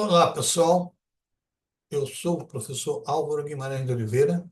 Olá, pessoal. Eu sou o professor Álvaro Guimarães de Oliveira.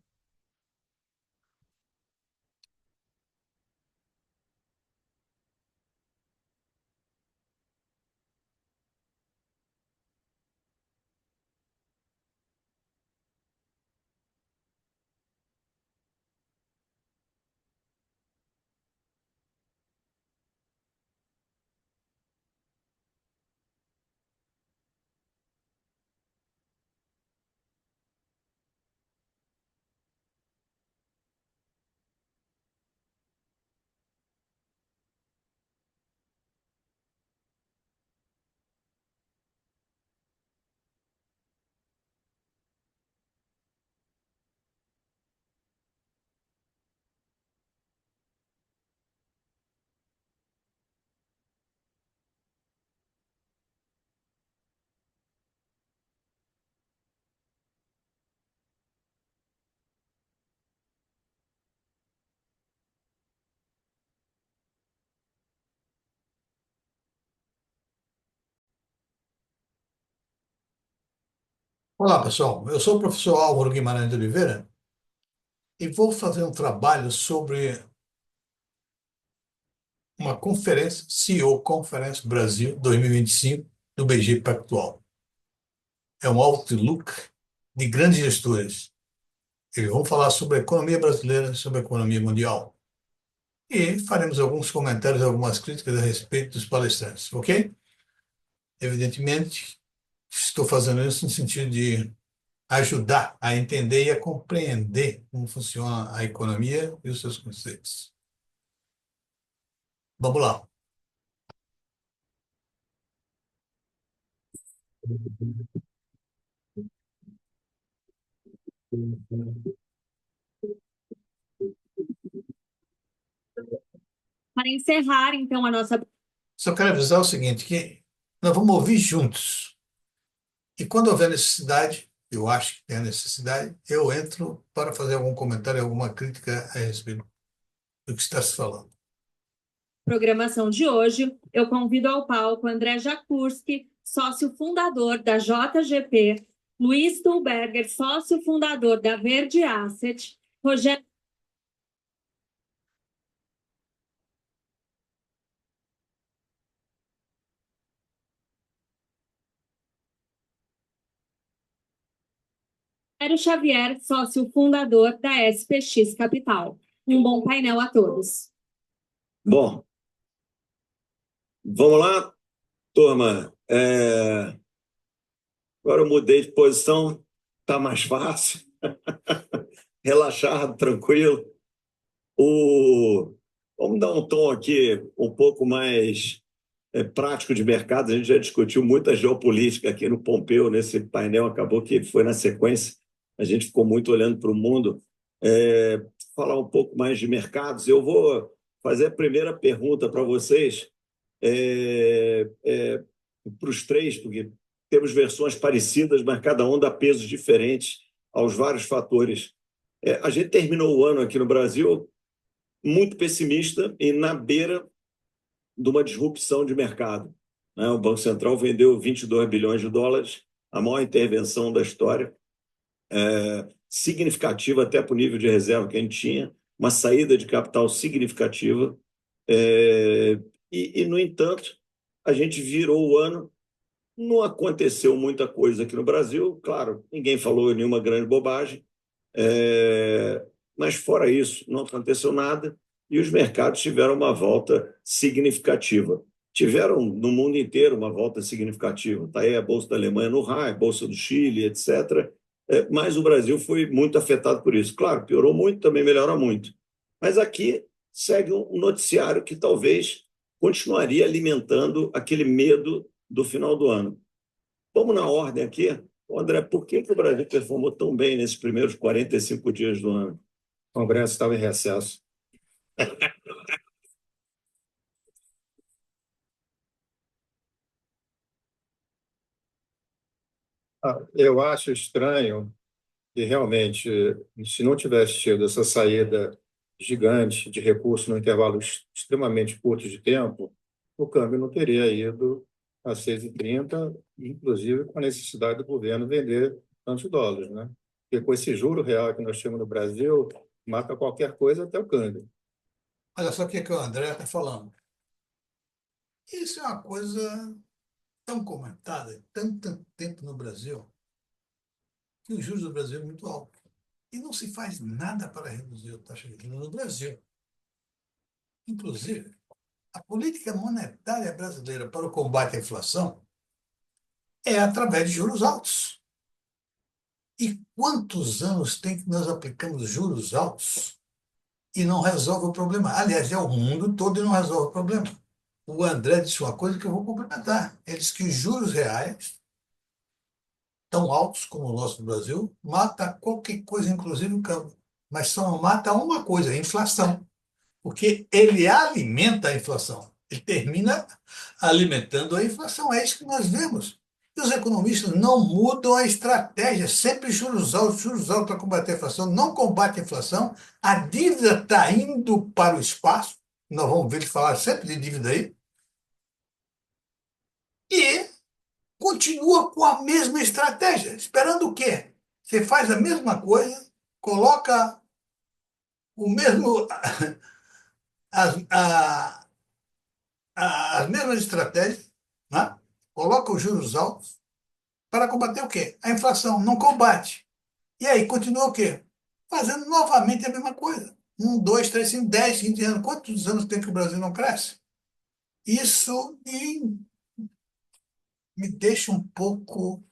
Olá, pessoal. Eu sou o professor Álvaro Guimarães de Oliveira e vou fazer um trabalho sobre uma conferência, CEO Conference Brasil 2025 do BG Pactual. É um outlook de grandes gestores. Eles vão falar sobre a economia brasileira, sobre a economia mundial. E faremos alguns comentários, algumas críticas a respeito dos palestrantes, ok? Evidentemente, estou fazendo isso no sentido de ajudar a entender e a compreender como funciona a economia e os seus conceitos. Vamos lá. Para encerrar, então, a nossa. Só quero avisar o seguinte, que nós vamos ouvir juntos. E quando houver necessidade, eu acho que tem a necessidade, eu entro para fazer algum comentário, alguma crítica a respeito do que está se falando. Programação de hoje, eu convido ao palco André Jakurski, sócio fundador da JGP, Luiz Stuhlberger, sócio fundador da Verde Asset, Rogério Xavier, sócio fundador da SPX Capital. Um bom painel a todos. Bom, vamos lá, turma. Agora eu mudei de posição, tá mais fácil. Relaxado, tranquilo. Vamos dar um tom aqui um pouco mais prático de mercado. A gente já discutiu muita geopolítica aqui no Pompeu, nesse painel, acabou que foi na sequência. A gente ficou muito olhando para o mundo. Falar um pouco mais de mercados. Eu vou fazer a primeira pergunta para vocês. Para os três, porque temos versões parecidas, mas cada um dá pesos diferentes aos vários fatores. A gente terminou o ano aqui no Brasil muito pessimista e na beira de uma disrupção de mercado, né? O Banco Central vendeu 22 bilhões de dólares, a maior intervenção da história, significativa até para o nível de reserva que a gente tinha, uma saída de capital significativa. No entanto, a gente virou o ano, não aconteceu muita coisa aqui no Brasil, claro, ninguém falou nenhuma grande bobagem, mas fora isso, não aconteceu nada e os mercados tiveram uma volta significativa. Tiveram no mundo inteiro uma volta significativa. Está aí a Bolsa da Alemanha no high, a Bolsa do Chile, etc. Mas o Brasil foi muito afetado por isso. Claro, piorou muito, também melhora muito. Mas aqui segue um noticiário que talvez continuaria alimentando aquele medo do final do ano. Vamos na ordem aqui. André, por que o Brasil performou tão bem nesses primeiros 45 dias do ano? O Congresso estava em recesso. Eu acho estranho que realmente, se não tivesse tido essa saída gigante de recursos no intervalo extremamente curto de tempo, o câmbio não teria ido a 6,30, inclusive com a necessidade do governo vender tantos dólares, né? Porque com esse juro real que nós temos no Brasil, mata qualquer coisa até o câmbio. Olha só o que o André está falando. Isso é uma coisa tão comentada, tanto tempo no Brasil, que o juros do Brasil é muito alto. E não se faz nada para reduzir a taxa de juros no Brasil. Inclusive, a política monetária brasileira para o combate à inflação é através de juros altos. E quantos anos tem que nós aplicamos juros altos e não resolve o problema? Aliás, é o mundo todo e não resolve o problema. O André disse uma coisa que eu vou complementar. Ele disse que os juros reais, tão altos como o nosso no Brasil, mata qualquer coisa, inclusive o câmbio. Mas só mata uma coisa, a inflação. Porque ele alimenta a inflação. Ele termina alimentando a inflação. É isso que nós vemos. E os economistas não mudam a estratégia, sempre juros altos para combater a inflação, não combate a inflação, a dívida está indo para o espaço, nós vamos ver ele falar sempre de dívida aí, e continua com a mesma estratégia, esperando o quê? Você faz a mesma coisa, coloca o mesmo, as, as mesmas estratégias, né? Coloca os juros altos para combater o quê? A inflação, não combate. E aí continua o quê? Fazendo novamente a mesma coisa. 1, 2, 3, 5, 10, 15 anos. Quantos anos tem que o Brasil não cresce? Isso me deixa um pouco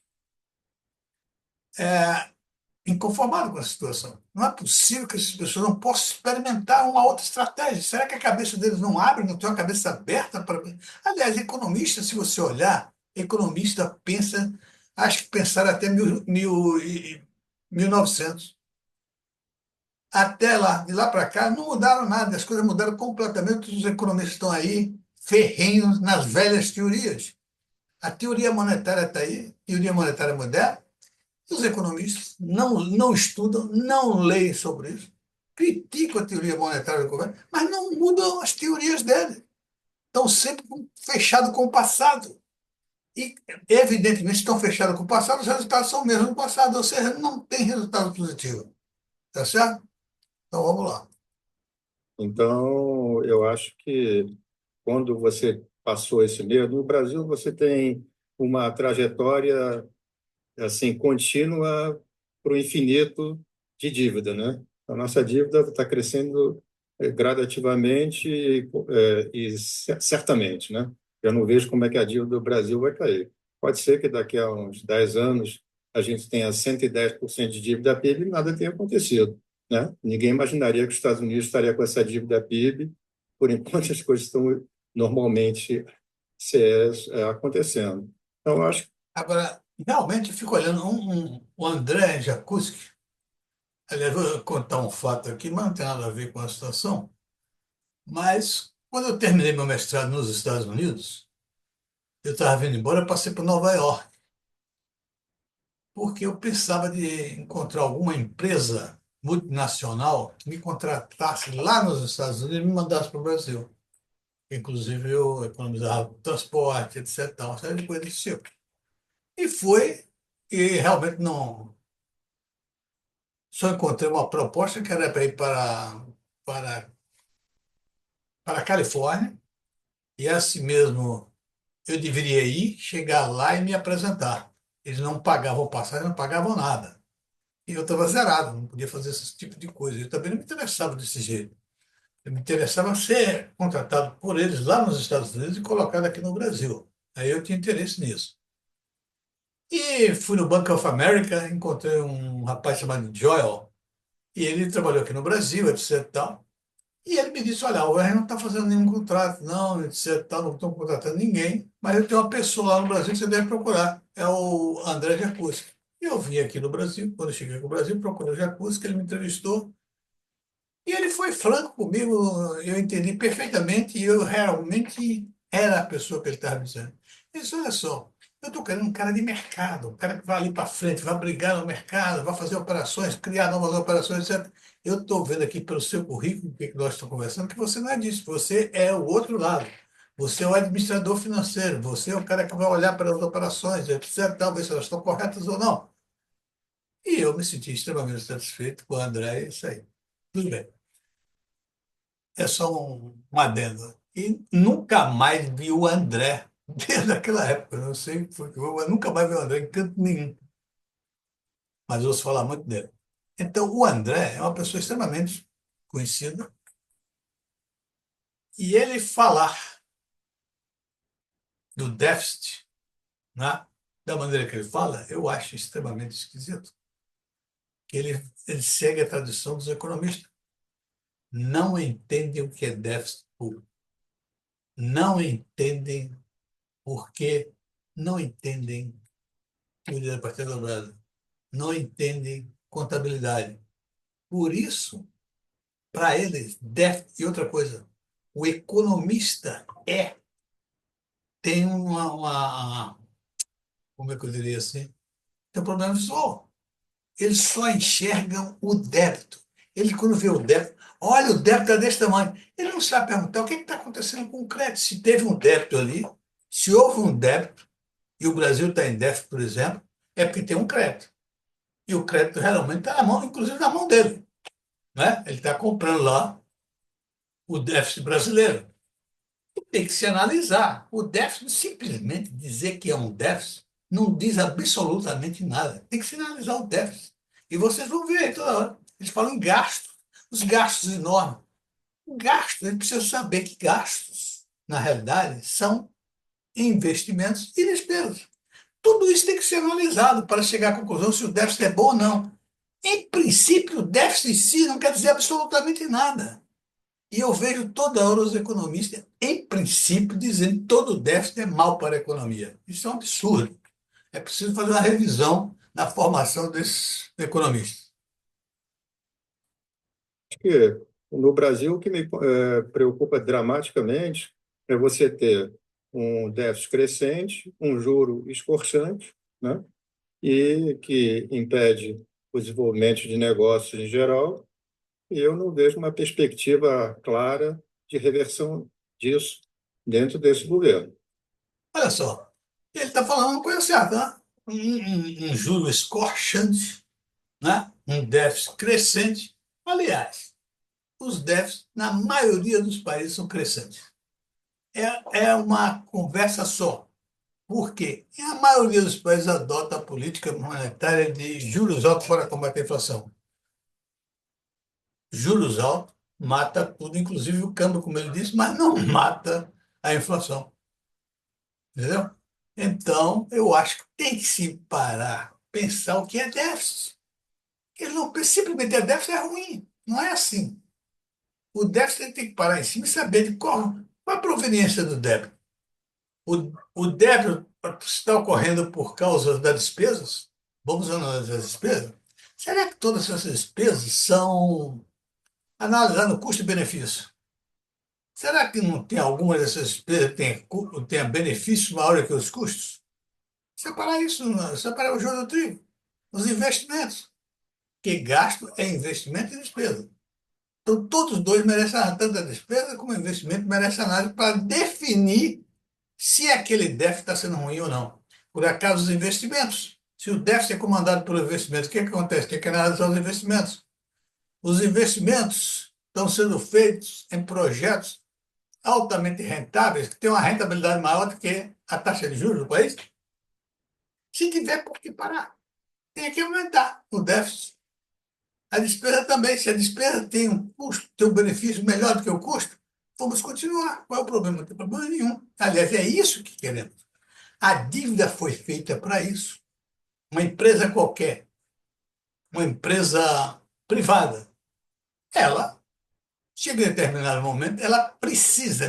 inconformado com a situação. Não é possível que essas pessoas não possam experimentar uma outra estratégia. Será que a cabeça deles não abre, não tem uma cabeça aberta para. Aliás, economista, se você olhar, economista pensa, acho que pensaram até 1900. Até lá, de lá para cá, não mudaram nada, as coisas mudaram completamente. Os economistas estão aí, ferrenhos nas velhas teorias. A teoria monetária está aí, teoria monetária moderna. Os economistas não estudam, não leem sobre isso, criticam a teoria monetária do governo, mas não mudam as teorias dele. Estão sempre fechados com o passado. E, evidentemente, estão fechados com o passado, os resultados são os mesmos do passado, ou seja, não tem resultado positivo. Tá certo? Então vamos lá. Então, eu acho que quando você passou esse medo, no Brasil você tem uma trajetória assim contínua para o infinito de dívida, né? A nossa dívida está crescendo gradativamente e certamente, né? Eu não vejo como é que a dívida do Brasil vai cair. Pode ser que daqui a uns 10 anos a gente tenha 110% de dívida PIB e nada tenha acontecido, né? Ninguém imaginaria que os Estados Unidos estaria com essa dívida PIB, por enquanto as coisas estão normalmente acontecendo. Então, eu acho. Agora, realmente, eu fico olhando o André Jacuzzi. Aliás, vou contar um fato aqui, mas não tem nada a ver com a situação. Mas, quando eu terminei meu mestrado nos Estados Unidos, eu estava vindo embora, eu passei por Nova York, porque eu pensava de encontrar alguma empresa multinacional que me contratasse lá nos Estados Unidos e me mandasse para o Brasil. Inclusive, eu economizava transporte, etc., uma série de coisas desse tipo. E foi, e realmente não. Só encontrei uma proposta que era para ir para, para a Califórnia, e assim mesmo eu deveria ir, chegar lá e me apresentar. Eles não pagavam passagem, não pagavam nada. E eu estava zerado, não podia fazer esse tipo de coisa. Eu também não me interessava desse jeito. Eu me interessava ser contratado por eles lá nos Estados Unidos e colocado aqui no Brasil. Aí eu tinha interesse nisso. E fui no Bank of America, encontrei um rapaz chamado Joel, e ele trabalhou aqui no Brasil, etc. Tal. E ele me disse: olha, o R não está fazendo nenhum contrato, não, etc. Tal, não estão contratando ninguém, mas eu tenho uma pessoa lá no Brasil que você deve procurar, é o André Jacuzzi. E eu vim aqui no Brasil, quando eu cheguei no Brasil, procurei o Jacuzzi, que ele me entrevistou, e ele foi franco comigo, eu entendi perfeitamente, e eu realmente era a pessoa que ele estava dizendo. Ele disse: olha só, eu estou querendo um cara de mercado, um cara que vai ali para frente, vai brigar no mercado, vai fazer operações, criar novas operações, etc. Eu estou vendo aqui pelo seu currículo, que nós estamos conversando, que você não é disso, você é o outro lado. Você é o administrador financeiro, você é o cara que vai olhar para as operações, etc., talvez se elas estão corretas ou não. E eu me senti extremamente satisfeito com o André, e isso aí. Tudo bem. É só um adendo. E nunca mais vi o André, desde aquela época. Não sei, eu nunca mais vi o André em canto nenhum, mas ouço falar muito dele. Então, o André é uma pessoa extremamente conhecida, e ele falar do déficit, né, da maneira que ele fala, eu acho extremamente esquisito. Ele segue a tradição dos economistas. Não entendem o que é déficit público. Não entendem porque não entendem teoria da partida dobrada. Não entendem contabilidade. Por isso, para eles, déficit. E outra coisa, o economista tem como é que eu diria assim? Tem um problema visual. Eles só enxergam o débito. Ele, quando vê o débito, olha, o débito é desse tamanho. Ele não sabe perguntar o que está acontecendo com o crédito. Se teve um débito ali, se houve um débito, e o Brasil está em déficit, por exemplo, é porque tem um crédito. E o crédito realmente está na mão, inclusive na mão dele. Né? Ele está comprando lá o déficit brasileiro. E tem que se analisar. O déficit, simplesmente dizer que é um déficit, não diz absolutamente nada. Tem que se analisar o déficit. E vocês vão ver aí toda hora. Eles falam em gastos. Os gastos enormes. Gastos, a gente precisa saber que gastos, na realidade, são investimentos e despesas. Tudo isso tem que ser analisado para chegar à conclusão se o déficit é bom ou não. Em princípio, o déficit em si não quer dizer absolutamente nada. E eu vejo toda hora os economistas, em princípio, dizendo que todo déficit é mal para a economia. Isso é um absurdo. É preciso fazer uma revisão na formação desses economistas. Que no Brasil, o que me preocupa dramaticamente é você ter um déficit crescente, um juro escorchante, né? E que impede o desenvolvimento de negócios em geral, e eu não vejo uma perspectiva clara de reversão disso dentro desse governo. Olha só, ele está falando uma coisa certa, né? Um juro escorchante, né? Um déficit crescente. Aliás, os déficits, na maioria dos países, são crescentes. É uma conversa só. Por quê? E a maioria dos países adota a política monetária de juros altos para combater a inflação. Juros altos mata tudo, inclusive o câmbio, como ele disse, mas não mata a inflação. Entendeu? Então, eu acho que tem que se parar, pensar o que é déficit. Ele não simplesmente é déficit é ruim. Não é assim. O déficit tem que parar em cima e saber de qual a proveniência do débito. O débito está ocorrendo por causa das despesas? Vamos analisar as despesas? Será que todas essas despesas são analisando custo e benefício? Será que não tem alguma dessas despesas que tenha benefícios maiores que os custos? Separar isso, separar o joio do trigo. Os investimentos. Que gasto é investimento e despesa. Então, todos os dois merecem, tanto a despesa como o investimento, merecem análise para definir se aquele déficit está sendo ruim ou não. Por acaso, os investimentos. Se o déficit é comandado pelo investimento, o que acontece? Tem que analisar os investimentos. Os investimentos estão sendo feitos em projetos altamente rentáveis, que têm uma rentabilidade maior do que a taxa de juros do país. Se tiver por que parar, tem que aumentar o déficit. A despesa também, se a despesa tem um custo, tem um benefício melhor do que o custo, vamos continuar. Qual é o problema? Não tem problema nenhum. Aliás, é isso que queremos. A dívida foi feita para isso. Uma empresa qualquer, uma empresa privada, ela, chega em determinado momento, ela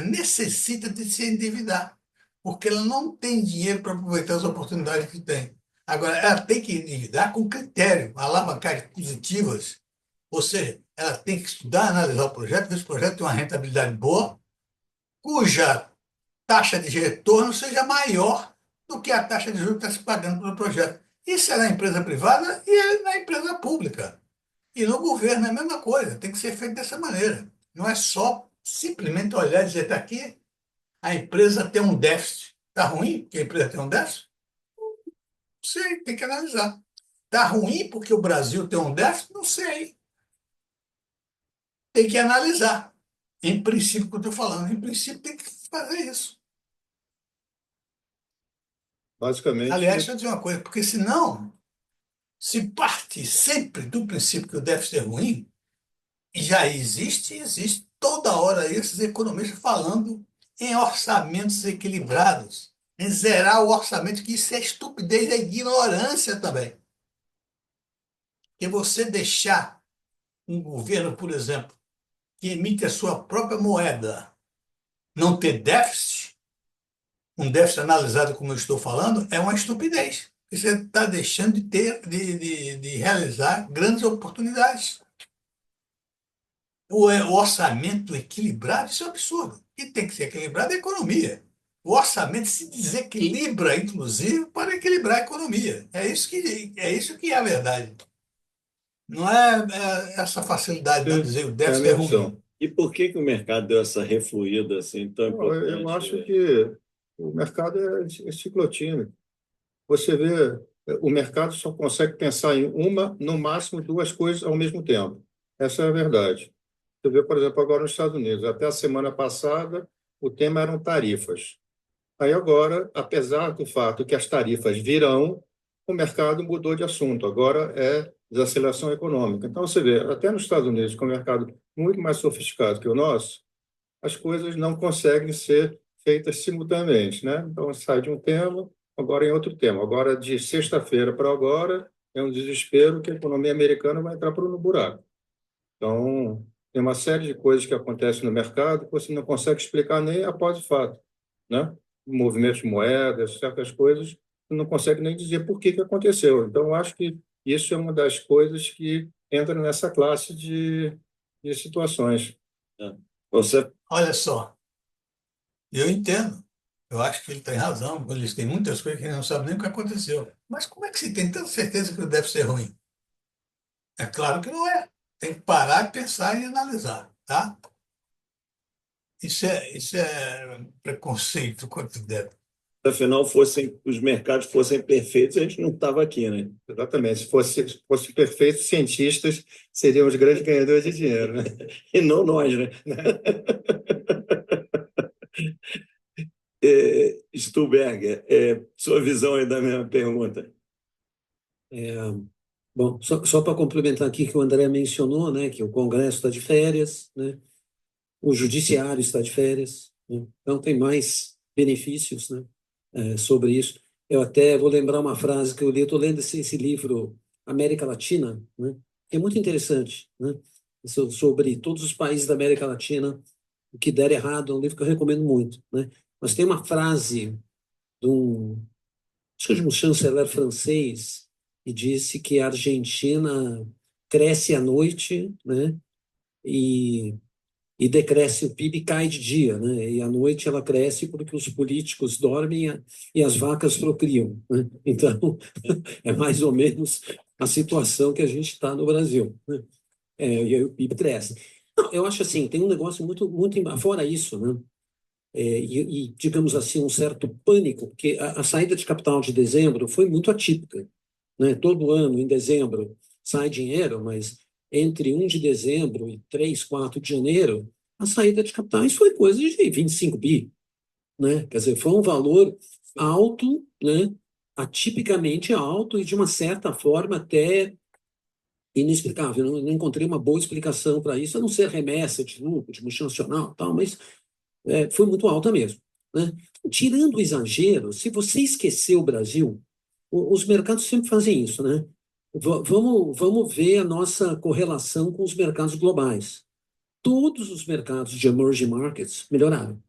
necessita de se endividar, porque ela não tem dinheiro para aproveitar as oportunidades que tem. Agora, ela tem que endividar com critério, alavancagem positivas, ou seja, ela tem que estudar, analisar o projeto, ver se o projeto tem uma rentabilidade boa, cuja taxa de retorno seja maior do que a taxa de juros que está se pagando pelo projeto. Isso é na empresa privada e é na empresa pública. E no governo é a mesma coisa, tem que ser feito dessa maneira. Não é só simplesmente olhar e dizer, está aqui, A empresa tem um déficit. Está ruim porque a empresa tem um déficit? Não sei, tem que analisar. Está ruim porque o Brasil tem um déficit? Não sei. Tem que analisar. Em princípio, que eu estou falando, em princípio tem que fazer isso. Basicamente, Aliás, deixa eu dizer uma coisa, porque senão, se parte sempre do princípio que o déficit é ruim, e já existe toda hora esses economistas falando em orçamentos equilibrados, em zerar o orçamento, que isso é estupidez, é ignorância também. Porque você deixar um governo, por exemplo, que emite a sua própria moeda, não ter déficit, um déficit analisado como eu estou falando, é uma estupidez. Você está deixando de ter, de realizar grandes oportunidades. O orçamento equilibrado, isso é um absurdo. O que tem que ser equilibrado é a economia. O orçamento se desequilibra, inclusive, para equilibrar a economia. É isso que é a verdade. Não é essa facilidade de dizer que o é a déficit é minha ruim. visão. E por que o mercado deu essa refluída assim tão Eu importante? acho que o mercado é ciclotímico. Você vê, o mercado só consegue pensar em uma, no máximo duas coisas ao mesmo tempo. Essa é a verdade. Você vê, por exemplo, agora nos Estados Unidos, até a semana passada, o tema eram tarifas. Aí agora, apesar do fato que as tarifas virão, o mercado mudou de assunto. Agora é desaceleração econômica. Então, você vê, até nos Estados Unidos, com um mercado muito mais sofisticado que o nosso, as coisas não conseguem ser feitas simultaneamente, né? Então, sai de um tema, agora em outro tema. Agora, de sexta-feira para agora, é um desespero que a economia americana vai entrar no buraco. Então, tem uma série de coisas que acontecem no mercado que você não consegue explicar nem após o fato, né? Movimentos de moedas, certas coisas, você não consegue nem dizer por que aconteceu. Então, eu acho que isso é uma das coisas que entra nessa classe de situações. É. Você Olha só, eu entendo. Eu acho que ele tem razão. Eles têm muitas coisas que ele não sabe nem o que aconteceu. Mas como é que se tem tanta certeza que deve ser ruim? É claro que não é. Tem que parar, pensar e analisar, tá? Isso é preconceito quanto deve. afinal os mercados fossem perfeitos, a gente não estava aqui, né? Exatamente. Se fosse perfeitos, cientistas seriam os grandes ganhadores de dinheiro, né? E não nós, né? Stuberger, sua visão aí da minha pergunta. É, bom, só para complementar aqui que o André mencionou, né, que o Congresso está de férias, né, o Judiciário está de férias, né, então tem mais benefícios, né, sobre isso. Eu até vou lembrar uma frase que eu li, estou lendo esse livro América Latina, né, que é muito interessante, né, sobre todos os países da América Latina, o que der errado, é um livro que eu recomendo muito, né, mas tem uma frase de acho que de um chanceler francês, que disse que a Argentina cresce à noite, né, e, e decresce o PIB e cai de dia, né, e à noite ela cresce porque os políticos dormem e as vacas procriam, né? Então, é mais ou menos a situação que a gente está no Brasil, né? E aí o PIB cresce. Não, eu acho assim, tem um negócio muito fora isso, né? Digamos assim, um certo pânico, porque a saída de capital de dezembro foi muito atípica, né? Todo ano, em dezembro, sai dinheiro, mas entre 1 de dezembro e 3, 4 de janeiro, a saída de capitais foi coisa de 25 bi, né? Quer dizer, foi um valor alto, né? Atipicamente alto e, de uma certa forma, até inexplicável. Eu não encontrei uma boa explicação para isso, a não ser remessa de lucro, de multinacional e tal, mas foi muito alta mesmo, né? Tirando o exagero, se você esquecer o Brasil, os mercados sempre fazem isso, né? Vamos ver a nossa correlação com os mercados globais. Todos os mercados de emerging markets melhoraram.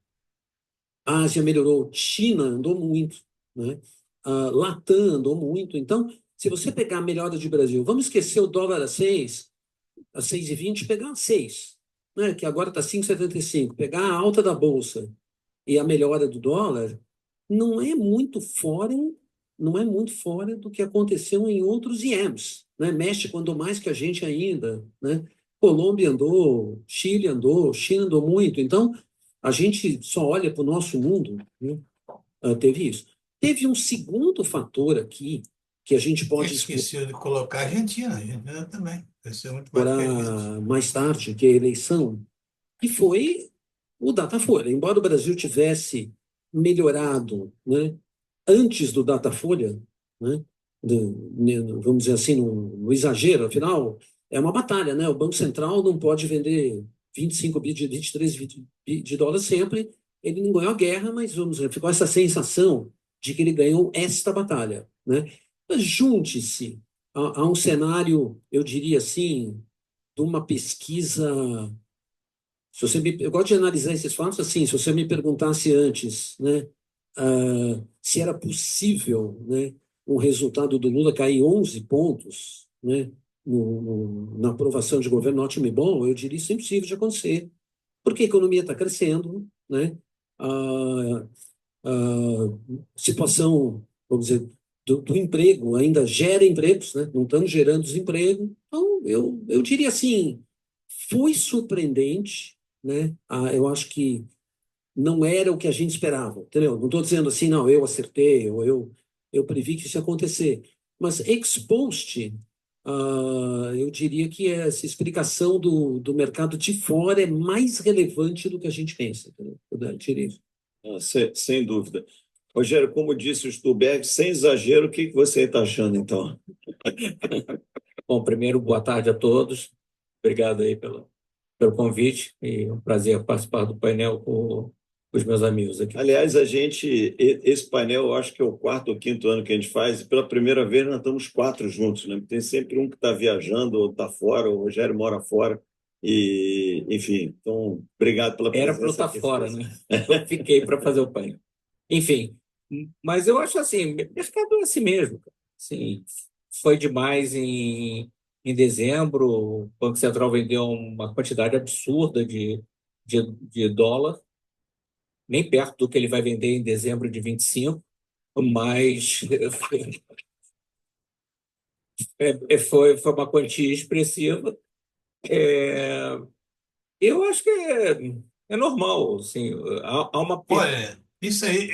A Ásia melhorou, China andou muito, né? A Latam andou muito. Então, se você pegar a melhora de Brasil, vamos esquecer o dólar a 6,20, pegar a 6, né? Que agora está 5,75, pegar a alta da Bolsa e a melhora do dólar, não é muito fora, não é muito fora do que aconteceu em outros IEMs, né? México andou mais que a gente ainda, né? Colômbia andou, Chile andou, China andou muito. Então, A gente só olha para o nosso mundo, né? Teve isso. Teve um segundo fator aqui que a gente pode Esqueceu de colocar a Argentina também. Cresceu muito mais do que a gente. explorar mais tarde, que é a eleição, que foi o Datafolha. Embora o Brasil tivesse melhorado, né, antes do Datafolha, né, vamos dizer assim, no exagero, afinal, é uma batalha, né? O Banco Central não pode vender 25 bi, 23 bi de dólares sempre. Ele não ganhou a guerra, mas vamos dizer, ficou essa sensação de que ele ganhou esta batalha, né? Mas junte-se a um cenário, eu diria assim, de uma pesquisa. Eu gosto de analisar esses fatos assim. Se você me perguntasse antes, né, se era possível, né, o resultado do Lula cair 11 pontos, né, na aprovação de governo ótimo e bom, eu diria isso é impossível de acontecer, porque a economia está crescendo, né, a, situação, vamos dizer, do emprego ainda gera empregos, né, não estamos gerando desemprego. Então, eu diria assim, foi surpreendente, né? Eu acho que não era o que a gente esperava, entendeu? Não estou dizendo assim, não, eu acertei, ou eu previ que isso ia acontecer. Mas ex post, eu diria que essa explicação do mercado de fora é mais relevante do que a gente pensa, entendeu? Eu tirei isso. Sem dúvida. Rogério, como disse o Stuberg, sem exagero, o que você está achando, então? Bom, primeiro, boa tarde a todos. Obrigado aí pelo convite e um prazer participar do painel com os meus amigos aqui. Aliás, esse painel, eu acho que é o quarto ou quinto ano que a gente faz, e pela primeira vez nós estamos quatro juntos, né? Tem sempre um que está viajando ou está fora, o Rogério mora fora, e, enfim, então, obrigado pela Era presença. para eu estar fora, né? Eu fiquei para fazer o painel. Enfim, mas eu acho assim, mercado é assim mesmo. Assim, foi demais em dezembro, o Banco Central vendeu uma quantidade absurda de dólar, nem perto do que ele vai vender em dezembro de 25, mas foi uma quantia expressiva. Eu acho que é normal, assim, há uma Olha, isso aí,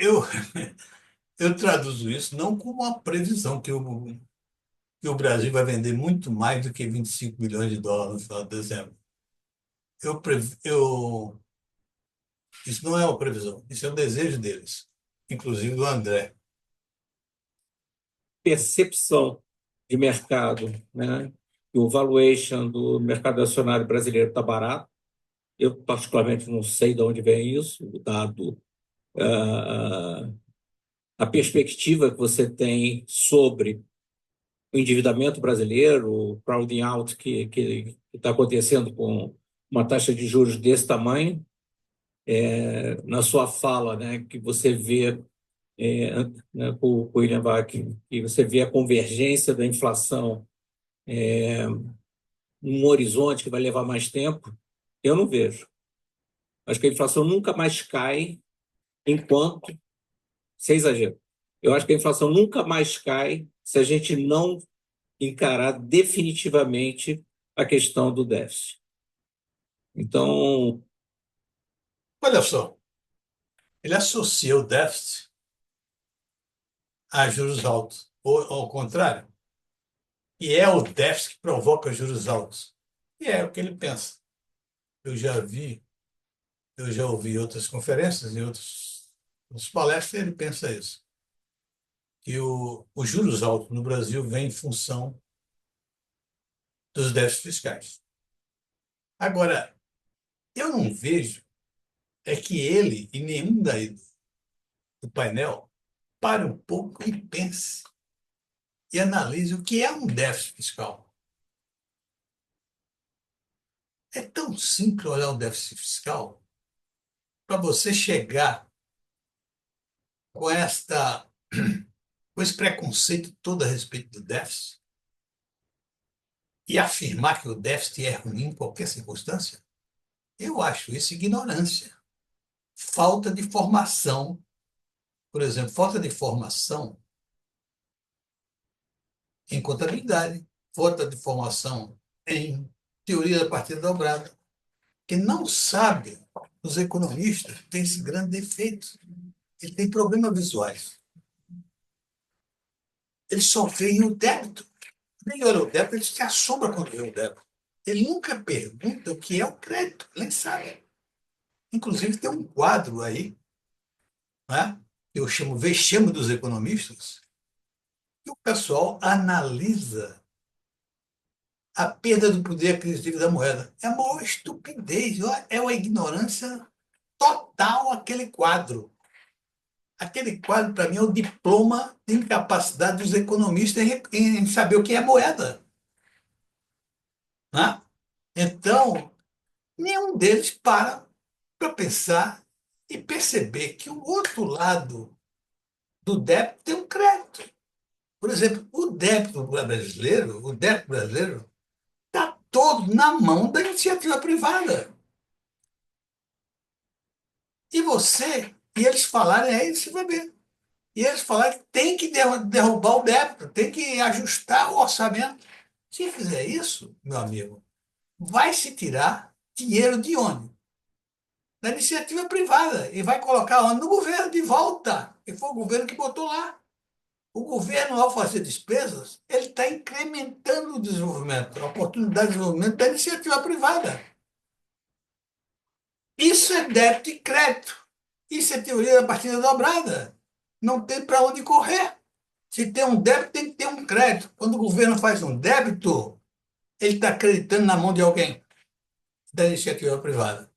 eu traduzo isso não como uma previsão que o Brasil vai vender muito mais do que 25 milhões de dólares no final de dezembro. Isso não é uma previsão, isso é um desejo deles, inclusive do André. percepção de mercado, né? E o valuation do mercado acionário brasileiro está barato. Eu, particularmente, não sei de onde vem isso, dado ah, a perspectiva que você tem sobre o endividamento brasileiro, o crowding out que está acontecendo com uma taxa de juros desse tamanho. Na sua fala, né, que você vê, né, com o William Vac, que você vê a convergência da inflação num horizonte que vai levar mais tempo, eu não vejo. Acho que a inflação nunca mais cai enquanto, sem exagero, eu acho que a inflação nunca mais cai se a gente não encarar definitivamente a questão do déficit. Então, Olha só, ele associa o déficit a juros altos, ou ao contrário, e é o déficit que provoca juros altos. E é o que ele pensa. Eu já vi, eu já ouvi outras conferências e outras palestras, e ele pensa isso. Que os juros altos no Brasil vêm em função dos déficits fiscais. Agora, eu não vejo é que ele e nenhum daí do painel pare um pouco e pense e analise o que é um déficit fiscal. É tão simples olhar o déficit fiscal para você chegar com com esse preconceito todo a respeito do déficit e afirmar que o déficit é ruim em qualquer circunstância. Eu acho isso ignorância, falta de formação. Por exemplo, falta de formação em contabilidade, falta de formação em teoria da partida dobrada, que não sabe os economistas têm esse grande defeito. Ele tem problemas visuais. Eles só veem o débito. Nem olha o débito, eles se assombram quando vê o débito. Ele nunca pergunta o que é o crédito, nem sabe. Inclusive, tem um quadro aí, né? Eu chamo Vexame dos Economistas, que o pessoal analisa a perda do poder aquisitivo da moeda. É a maior estupidez, é uma ignorância total aquele quadro. Aquele quadro, para mim, é o diploma de incapacidade dos economistas em saber o que é moeda. Né? Então, nenhum deles para pensar e perceber que o outro lado do débito tem um crédito. Por exemplo, o débito brasileiro está todo na mão da iniciativa privada. E eles falarem, é isso, vai ver. E eles falaram que tem que derrubar o débito, tem que ajustar o orçamento. Se fizer isso, meu amigo, vai se tirar dinheiro de onde? Da iniciativa privada. E vai colocar onde? No governo, de volta. E foi o governo que botou lá. O governo, ao fazer despesas, ele está incrementando o desenvolvimento, a oportunidade de desenvolvimento da iniciativa privada. Isso é débito e crédito. Isso é teoria da partida dobrada. Não tem para onde correr. Se tem um débito, tem que ter um crédito. Quando o governo faz um débito, ele está acreditando na mão de alguém, da iniciativa privada.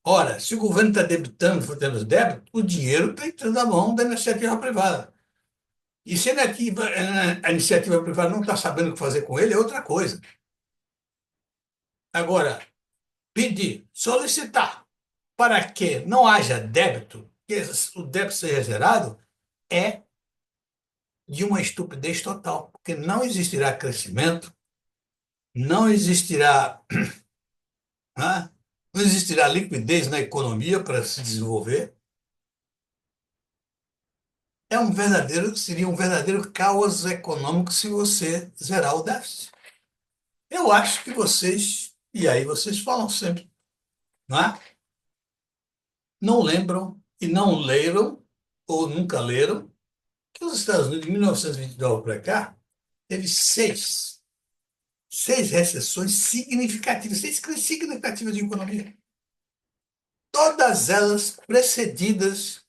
Ora, se o governo está debitando, fazendo débito, o dinheiro está entrando na mão da iniciativa privada. E se a iniciativa privada não está sabendo o que fazer com ele, é outra coisa. Agora, pedir, solicitar para que não haja débito, que o débito seja zerado, é de uma estupidez total, porque não existirá crescimento, não existirá, né? Não existirá liquidez na economia para se desenvolver. Seria um verdadeiro caos econômico se você zerar o déficit. Eu acho que vocês, e aí vocês falam sempre, não é? Não lembram e não leram, ou nunca leram, que os Estados Unidos, de 1929 para cá, teve seis recessões significativas, seis crises significativas de economia. Todas elas precedidas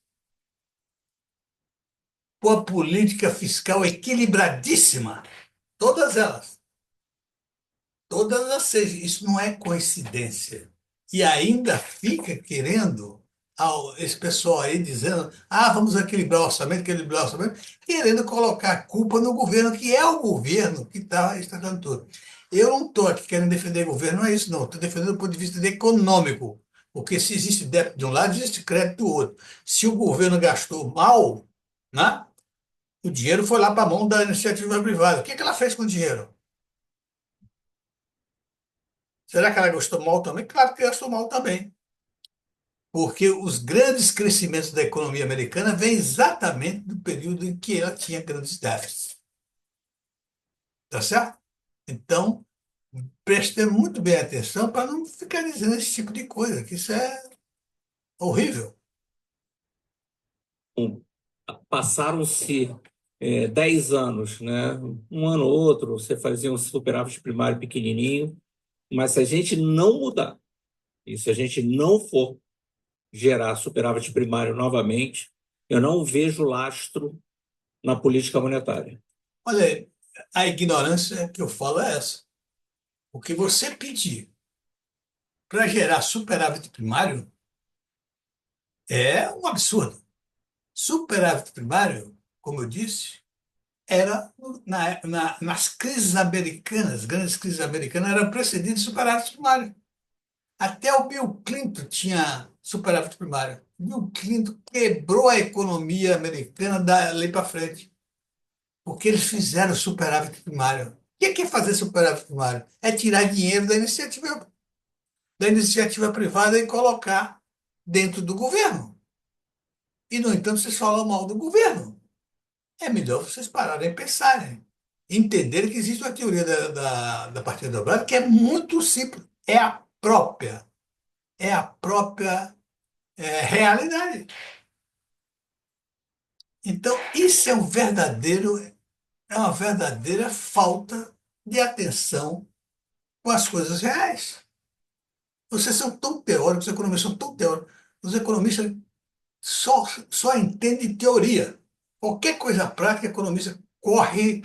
por uma política fiscal equilibradíssima. Todas elas. Todas as seis. Isso não é coincidência. E ainda fica querendo, esse pessoal aí dizendo, vamos equilibrar o orçamento, querendo colocar a culpa no governo, que é o governo que está estragando tudo. Eu não estou aqui querendo defender o governo, não é isso, não. Estou defendendo do ponto de vista econômico. Porque se existe débito de um lado, existe crédito do outro. Se o governo gastou mal, né, o dinheiro foi lá para a mão da iniciativa privada. O que ela fez com o dinheiro? Será que ela gastou mal também? Claro que gastou mal também. Porque os grandes crescimentos da economia americana vêm exatamente do período em que ela tinha grandes déficits. Tá certo? Então, prestem muito bem atenção para não ficar dizendo esse tipo de coisa, que isso é horrível. Bom, passaram-se 10 anos, né? Um ano ou outro, você fazia um superávit primário pequenininho, mas se a gente não mudar, e se a gente não for gerar superávit primário novamente, eu não vejo lastro na política monetária. Olha aí, a ignorância que eu falo é essa. O que você pedir para gerar superávit primário é um absurdo. Superávit primário, como eu disse, era nas crises americanas, grandes crises americanas, era precedido de superávit primário. Até o Bill Clinton tinha superávit primário. Bill Clinton quebrou a economia americana dali para frente, porque eles fizeram superávit primário. O que é fazer superávit primário? É tirar dinheiro da iniciativa privada e colocar dentro do governo. E, no entanto, vocês falam mal do governo. É melhor vocês pararem e pensarem. Entenderem que existe uma teoria da partida dobrada que é muito simples. É a própria. é a própria realidade. Então, isso é uma verdadeira falta de atenção com as coisas reais. Vocês são tão teóricos, os economistas são tão teóricos. Os economistas só entendem teoria. Qualquer coisa prática, o economista corre,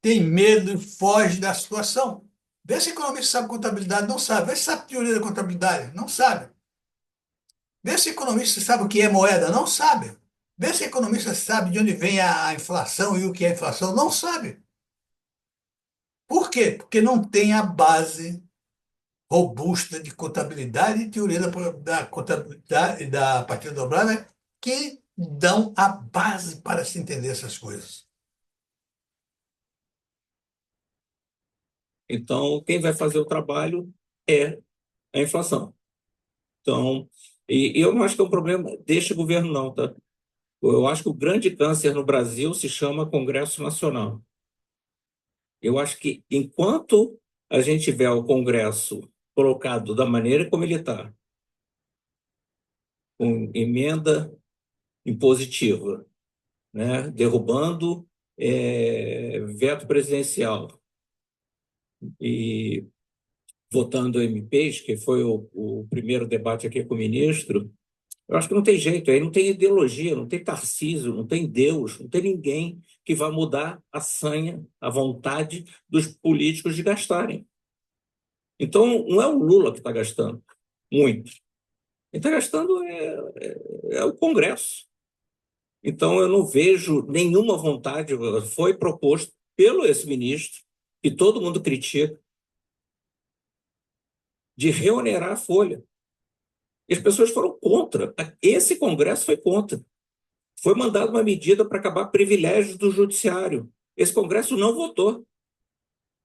tem medo e foge da situação. Vê se o economista sabe contabilidade, não sabe. Vê se sabe teoria da contabilidade, não sabe. Vê se o economista sabe o que é moeda, não sabe. Vê se o economista sabe de onde vem a inflação e o que é inflação, não sabe. Por quê? Porque não tem a base robusta de contabilidade e teoria da contabilidade e da partida dobrada que dão a base para se entender essas coisas. Então, quem vai fazer o trabalho é a inflação. Então, e eu não acho que é um problema deste governo, não, tá? Eu acho que o grande câncer no Brasil se chama Congresso Nacional. Eu acho que enquanto a gente tiver o Congresso colocado da maneira como ele está, com emenda impositiva, né, derrubando veto presidencial e votando MPs, que foi o primeiro debate aqui com o ministro, eu acho que não tem jeito, aí não tem ideologia, não tem Tarcísio, não tem Deus, não tem ninguém que vá mudar a sanha, a vontade dos políticos de gastarem. Então, não é o Lula que está gastando muito. Quem está gastando é o Congresso. Então, eu não vejo nenhuma vontade, foi proposto pelo ex-ministro, que todo mundo critica, de reonerar a folha. E as pessoas foram contra. Esse Congresso foi contra. Foi mandada uma medida para acabar privilégios do judiciário. Esse Congresso não votou.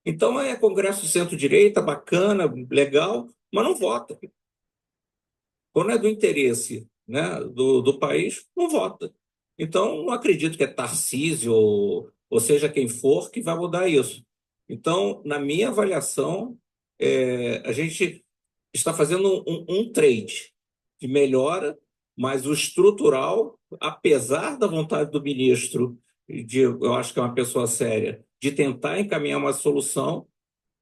Então, é Congresso centro-direita, bacana, legal, mas não vota. Quando é do interesse, né, do país, não vota. Então, não acredito que é Tarcísio ou seja quem for que vai mudar isso. Então, na minha avaliação, a gente está fazendo um trade de melhora, mas o estrutural, apesar da vontade do ministro, eu acho que é uma pessoa séria, de tentar encaminhar uma solução,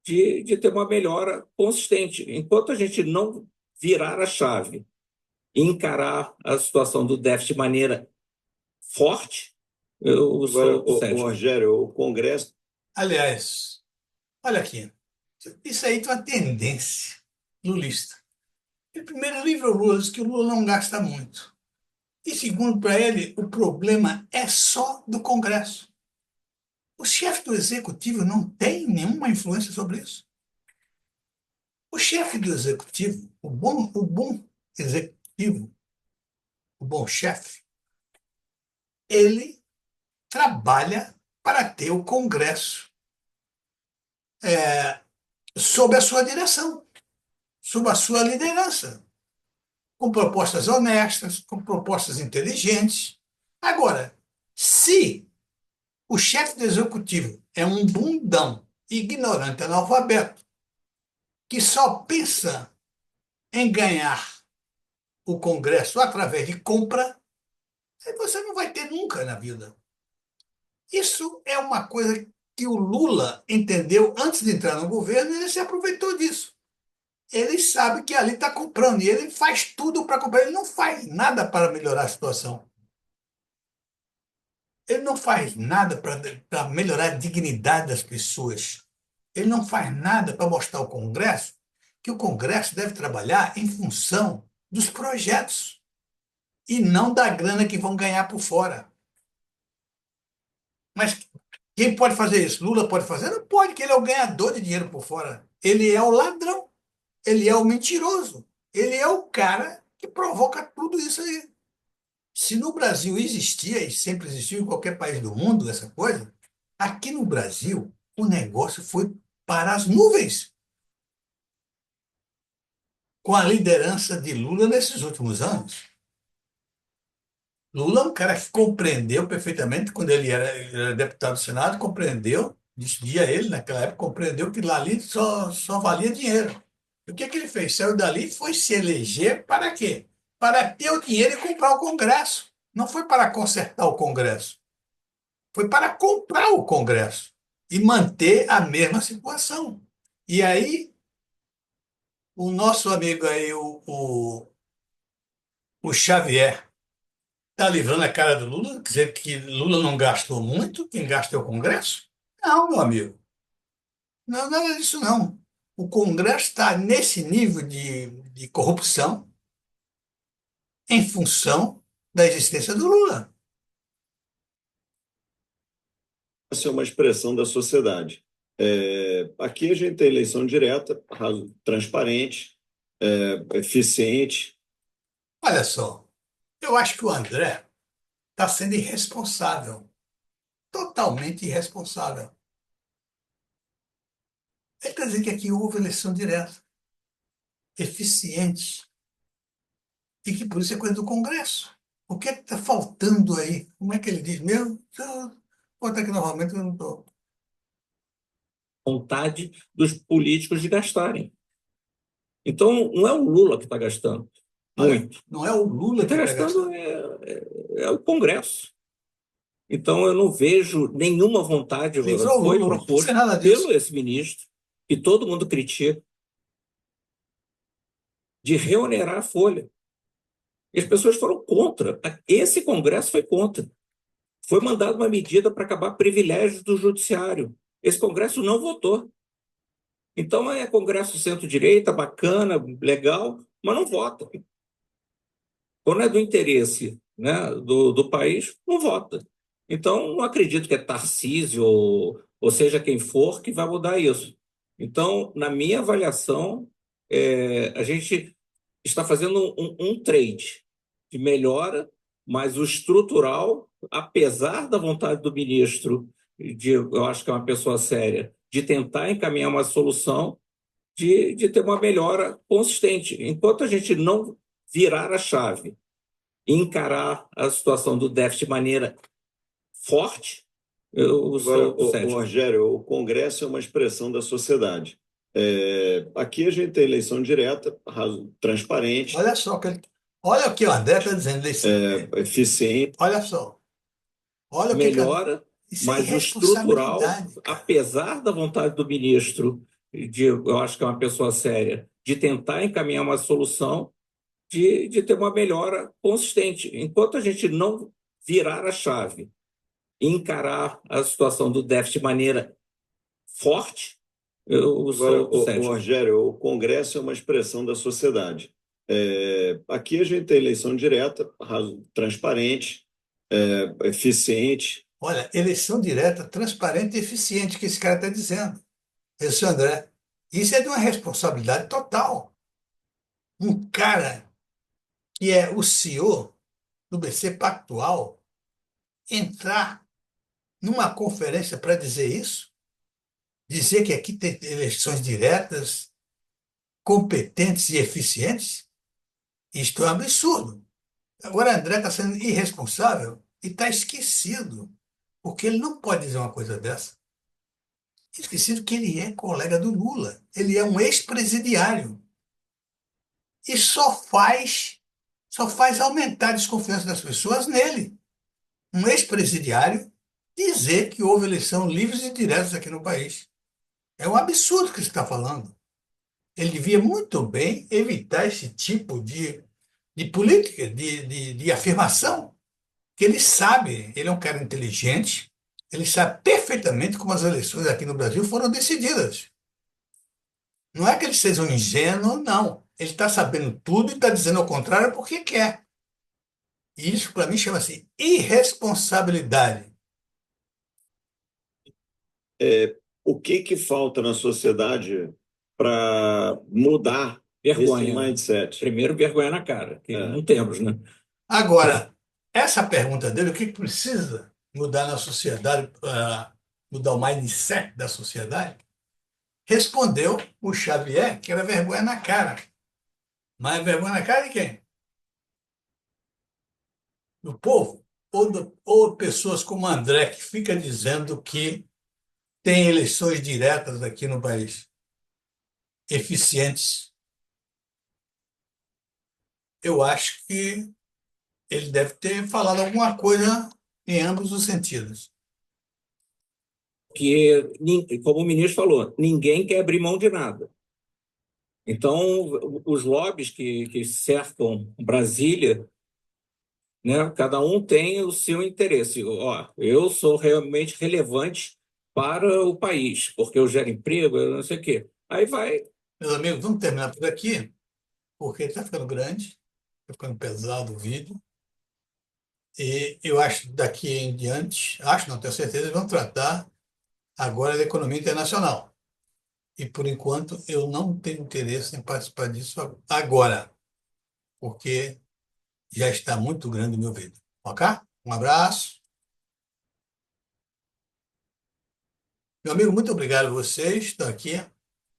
de ter uma melhora consistente. Enquanto a gente não virar a chave e encarar a situação do déficit de maneira forte, eu Agora, sou cético. Rogério, o Congresso. Aliás, olha aqui, isso aí tem uma tendência lulista. Em primeiro, livro, o Lula diz que o Lula não gasta muito. E segundo, para ele, o problema é só do Congresso. O chefe do executivo não tem nenhuma influência sobre isso. O chefe do executivo, o bom executivo, o bom chefe, ele trabalha para ter o Congresso sob a sua direção, sob a sua liderança, com propostas honestas, com propostas inteligentes. Agora, se o chefe do executivo é um bundão, ignorante, analfabeto, que só pensa em ganhar o Congresso através de compra, aí você não vai ter nunca na vida. Isso é uma coisa que o Lula entendeu antes de entrar no governo e ele se aproveitou disso. Ele sabe que ali está comprando e ele faz tudo para comprar. Ele não faz nada para melhorar a situação. Ele não faz nada para melhorar a dignidade das pessoas. Ele não faz nada para mostrar ao Congresso que o Congresso deve trabalhar em função dos projetos e não da grana que vão ganhar por fora. Mas quem pode fazer isso? Lula pode fazer? Não pode, porque ele é o ganhador de dinheiro por fora. Ele é o ladrão, ele é o mentiroso, ele é o cara que provoca tudo isso aí. Se no Brasil existia e sempre existiu em qualquer país do mundo essa coisa, aqui no Brasil o negócio foi para as nuvens com a liderança de Lula nesses últimos anos. Lula é um cara que compreendeu perfeitamente, quando ele era deputado do Senado, compreendeu, dizia ele naquela época, compreendeu que lá ali só valia dinheiro. O que ele fez? Saiu dali e foi se eleger para quê? Para ter o dinheiro e comprar o Congresso. Não foi para consertar o Congresso. Foi para comprar o Congresso e manter a mesma situação. E aí, o nosso amigo aí, o Xavier, está livrando a cara do Lula, dizer que Lula não gastou muito, quem gasta é o Congresso? Não, meu amigo. Não, nada disso não. O Congresso está nesse nível de corrupção em função da existência do Lula. Essa é uma expressão da sociedade. Aqui a gente tem eleição direta, transparente, eficiente. Olha só, eu acho que o André está sendo irresponsável, totalmente irresponsável. Ele está dizendo que aqui houve eleição direta, eficiente, e que por isso é coisa do Congresso. O que está faltando aí? Como é que ele diz mesmo? Deixa eu botar aqui novamente, eu não estou. Vontade dos políticos de gastarem. Então, não é o Lula que está gastando muito. Não é o Lula que Está está gastando. gastando é o Congresso. Então, eu não vejo nenhuma vontade. Livrou o Foi Lula, não proposto fez nada disso. pelo ex-ministro, que todo mundo critica, de reonerar a folha. E as pessoas foram contra. Esse Congresso foi contra. Foi mandada uma medida para acabar privilégios do judiciário. Esse Congresso não votou. Então, é Congresso centro-direita, bacana, legal, mas não vota. Quando é do interesse, né, do país, não vota. Então, não acredito que é Tarcísio ou seja quem for que vai mudar isso. Então, na minha avaliação, a gente está fazendo um trade de melhora, mas o estrutural, apesar da vontade do ministro, eu acho que é uma pessoa séria, de tentar encaminhar uma solução, de ter uma melhora consistente. Enquanto a gente não virar a chave e encarar a situação do déficit de maneira forte, eu Agora, sou cético. Rogério, o Congresso é uma expressão da sociedade. Aqui a gente tem eleição direta, transparente, Olha só, olha o que o André está dizendo. eficiente. Olha só. Olha o que Melhora, isso é mas o estrutural, irresponsabilidade, cara. apesar da vontade do ministro, eu acho que é uma pessoa séria, de tentar encaminhar uma solução, de ter uma melhora consistente. Enquanto a gente não virar a chave e encarar a situação do déficit de maneira forte, eu Agora, sou cético. Rogério, o Congresso é uma expressão da sociedade. Aqui a gente tem eleição direta, transparente, eficiente. Olha, eleição direta, transparente e eficiente, que esse cara está dizendo. Esse André. Isso é de uma responsabilidade total. Um cara que é o CEO do BC Pactual entrar numa conferência para dizer isso, dizer que aqui tem eleições diretas, competentes e eficientes, isto é um absurdo. Agora, André está sendo irresponsável e está esquecido, porque ele não pode dizer uma coisa dessa. Esquecido que ele é colega do Lula, ele é um ex-presidiário e só faz aumentar a desconfiança das pessoas nele. Um ex-presidiário dizer que houve eleição livres e diretas aqui no país. É um absurdo que você está falando. Ele devia muito bem evitar esse tipo de política, de afirmação, que ele sabe, ele é um cara inteligente, ele sabe perfeitamente como as eleições aqui no Brasil foram decididas. Não é que ele seja um ingênuo, não. Ele está sabendo tudo e está dizendo ao contrário porque quer. E isso, para mim, chama-se irresponsabilidade. O que falta na sociedade para mudar esse Vergonha. mindset? Primeiro, vergonha na cara, que não temos, né? Agora, essa pergunta dele, o que precisa mudar na sociedade para mudar o mindset da sociedade? Respondeu o Xavier que era vergonha na cara. Mas vergonha na cara de quem? Do povo? Ou pessoas como André, que fica dizendo que tem eleições diretas aqui no país, eficientes, eu acho que ele deve ter falado alguma coisa em ambos os sentidos. Que, como o ministro falou, ninguém quer abrir mão de nada. Então, os lobbies que cercam Brasília, né, cada um tem o seu interesse. Ó, eu sou realmente relevante para o país, porque eu gero emprego, eu não sei o quê. Aí vai. Meus amigos, vamos terminar por aqui, porque está ficando grande, está ficando pesado o vídeo. E eu acho que daqui em diante, acho, não tenho certeza, eles vão tratar agora da economia internacional. E, por enquanto, eu não tenho interesse em participar disso agora, porque já está muito grande o meu vídeo. Ok? Um abraço. Meu amigo, muito obrigado a vocês. Estão aqui.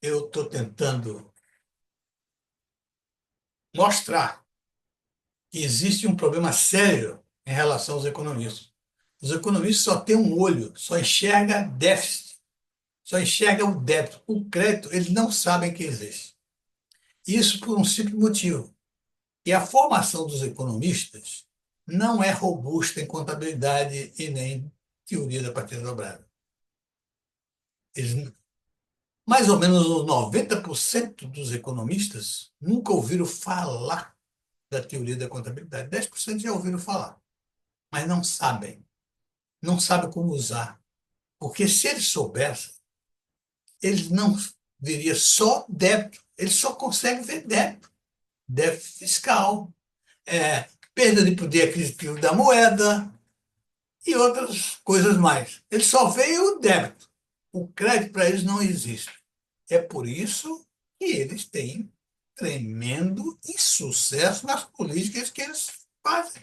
Eu estou tentando mostrar que existe um problema sério em relação aos economistas. Os economistas só têm um olho, só enxerga déficit, só enxerga o débito. O crédito, eles não sabem que existe. Isso por um simples motivo. E a formação dos economistas não é robusta em contabilidade e nem teoria da partida dobrada. Eles, mais ou menos os 90% dos economistas nunca ouviram falar da teoria da contabilidade. 10% já ouviram falar, mas não sabem. Não sabem como usar. Porque se eles soubessem, eles não veriam só débito. Eles só conseguem ver débito. Déficit fiscal, perda de poder aquisitivo da moeda e outras coisas mais. Eles só veem o débito. O crédito para eles não existe. É por isso que eles têm tremendo insucesso nas políticas que eles fazem.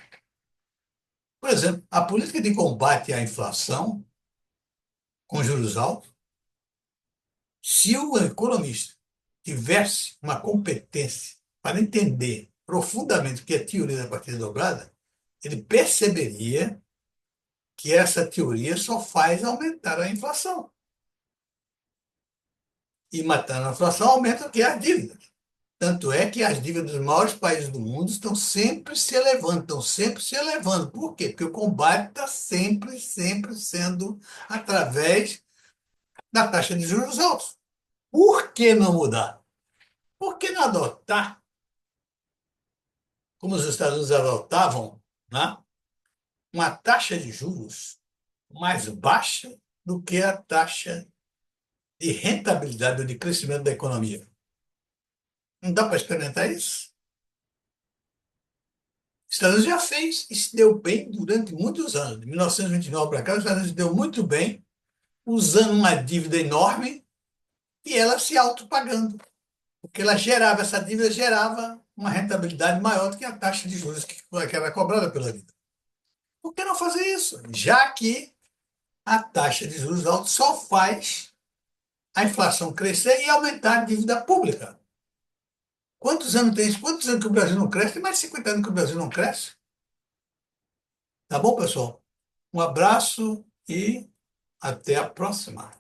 Por exemplo, a política de combate à inflação com juros altos, se o economista tivesse uma competência para entender profundamente o que é teoria da partida dobrada, ele perceberia que essa teoria só faz aumentar a inflação. E matando a inflação aumenta o que? As dívidas. Tanto é que as dívidas dos maiores países do mundo estão sempre se elevando, estão sempre se elevando. Por quê? Porque o combate está sempre, sempre sendo através da taxa de juros altos. Por que não mudar? Por que não adotar, como os Estados Unidos adotavam, né, uma taxa de juros mais baixa do que a taxa de rentabilidade ou de crescimento da economia? Não dá para experimentar isso? Os Estados Unidos já fez e se deu bem durante muitos anos. De 1929 para cá, os Estados Unidos deu muito bem, usando uma dívida enorme e ela se autopagando. Porque essa dívida gerava uma rentabilidade maior do que a taxa de juros que era cobrada pela dívida. Por que não fazer isso? Já que a taxa de juros altos só faz a inflação crescer e aumentar a dívida pública. Quantos anos tem isso? Quantos anos que o Brasil não cresce? Tem mais de 50 anos que o Brasil não cresce. Tá bom, pessoal? Um abraço e até a próxima.